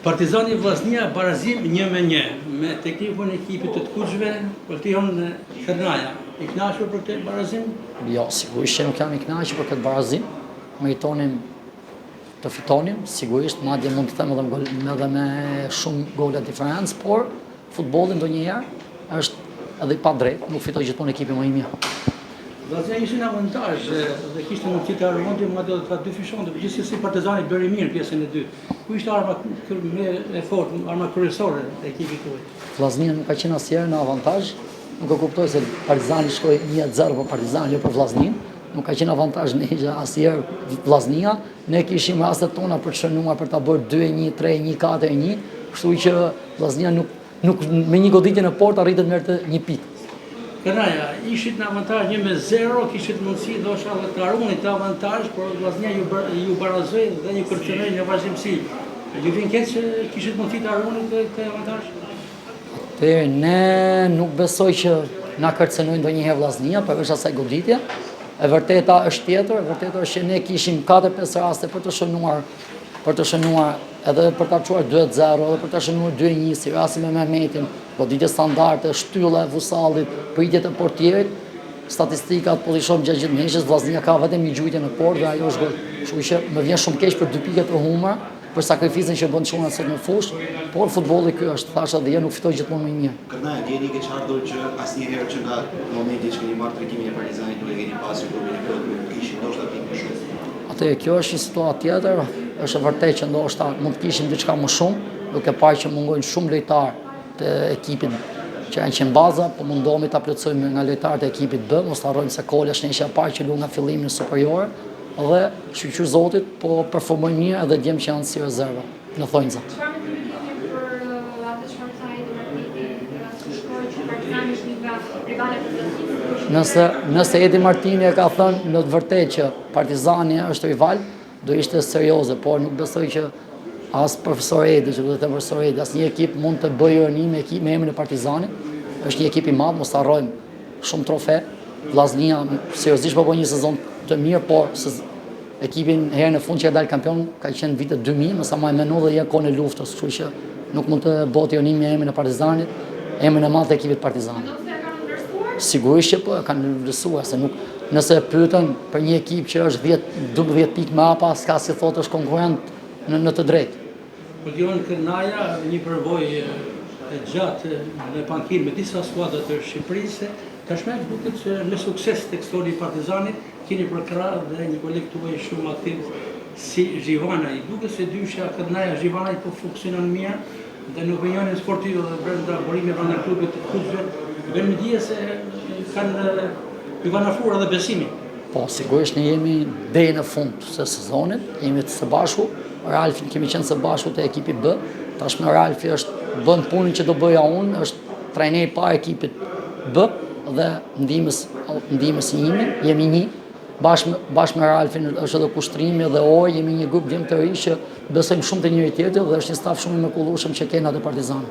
Partizani Vllaznia barazim 1-1 me teknikun e ekipit të kuqve, Polition Kërnaja. I kënaqur për këtë barazim? Jo, sigurisht që nuk jam i kënaqur për këtë barazim. Meritonim të fitonim, sigurisht, madje mund të them edhe me shumë gola diferencë, por futbolli ndonjëherë është edhe i padrejtë, nuk fitoj gjithmonë ekipi më i mirë. Vllaznia ishte në avantazh dhe kishte mundësi të arruante, madje edhe ka dy fishonte, gjithsesi Partizani bëri mirë pjesën e dytë. Ku ishte arma e fortë, arma kryesore e ekipit tuaj? Vllaznia nuk ka qenë asnjëherë në avantazh. Nuk e kuptoj se Partizani shkoi 1-0 për Partizani, jo për Vllaznin. Nuk ka qenë avantazh në asnjëherë Vllaznia. Ne kishim rastet tona për të shënuar për ta bërë 2-1, 3-1, 4-1, kështu që Vllaznia nuk me një goditje në portë arritet të merrte një pikë. Kërnaja, ishit në avantazh 1-0, kishit mundësi ndoshta edhe të harroni të avantazh, por Vllaznia ju barazoi dhe ju kërcënoi në vazhdimsi. Ju vjen keq që kishit mundësi të harroni këtë avantazh? Ne nuk besoj që na kërcënoi ndonjëherë Vllaznia përveç asaj goditje. E vërteta është tjetër, e vërteta është që ne kishim 4-5 raste për të shënuar edhe për ta çuar 2-0, edhe për ta shënuar 2-1, si rasti me Mehmetin, goditje standarde, shtylla e Vusallit, pritjet e portierit, statistikat po i shohim gjatë gjithë meshës, Vllaznia ka vetëm një gjujtje në portë dhe ajo është gol. Kështu që më vjen shumë keq për 2 pikë të humura, për sakrificën që bën çuna sot në fushë, por futbolli ky është, thashë dhe nuk fitoj gjithmonë më i mirë. Kërnaja, ndjeni ke ardhur që asnjëherë që nga momenti që keni marrë trajtimin e Partizanit nuk e keni pasur grupin e plot, nuk kishin ndoshta pikë më shumë. Atë kjo është një situatë tjetër, është e vërtetë që ndoshta mund të kishim diçka më shumë, duke parë që mungojnë shumë lojtarë të ekipit që janë qenë baza, po mundohemi ta plotësojmë nga lojtarët e ekipit B, mos harrojmë se Kolesh ne ishte parë që lu nga fillimi në superiore dhe shqyqyr Zotit, po performojnë mirë edhe djem që janë si rezerva në thonjza. Çfarë mendimi keni për atë çfarë tha Edi Martini, që shkoi që Partizani është një nga rivalet e Vllaznisë? Nëse Edi Martini e ka thënë në të vërtetë që Partizani është rival, do ishte serioze, por nuk besoj që as profesor Edi, që do të them profesor Edi, as një ekip mund të bëjë ironi me emrin e Partizanit. Është një ekip i madh, mos harrojmë shumë trofe. Vllaznia seriozisht po bën një sezon të mirë, por ekipin herën e fundit që dal kampion ka qenë vitet 2000, mësa më e menu dhe kohën e luftës, kështu që nuk mund të bëhet ironi me emrin e Partizanit, emrin e madh të ekipit Partizani. Do të kanë ndërsuar? Sigurisht që po e kanë ndërsuar, se nuk nëse pyeten për një ekip që është 12 pikë më apa, s'ka si thotë është konkurrent në të drejtë. Polition Kërnaja, një përvojë e gjatë në pankinë me disa skuadra të Shqipërisë, tashmë duket që me sukses tek stori i Partizanit keni për krah dhe një koleg tuaj shumë aktiv si Zhivana. I duket se dyshja Kërnaja Zhivana po funksionon mirë dhe në opinionin sportiv dhe brenda burimeve brenda klubit të kuqve, vjen dije se kanë afruar edhe besimin. Po, sigurisht ne jemi deri në fund të sezonit, jemi të së bashku. Ralfin kemi qenë së bashku te ekipi B. Tashmë Ralfi është bën punën që do bëja unë, është trajner i parë ekipit B dhe ndihmës imi, jemi një. Bashkë me Ralfin është edhe kushtrimi dhe orë, jemi një grup djem të ri që besojmë shumë të njëri tjetrit dhe është një staf shumë i mrekullueshëm që kena te Partizani.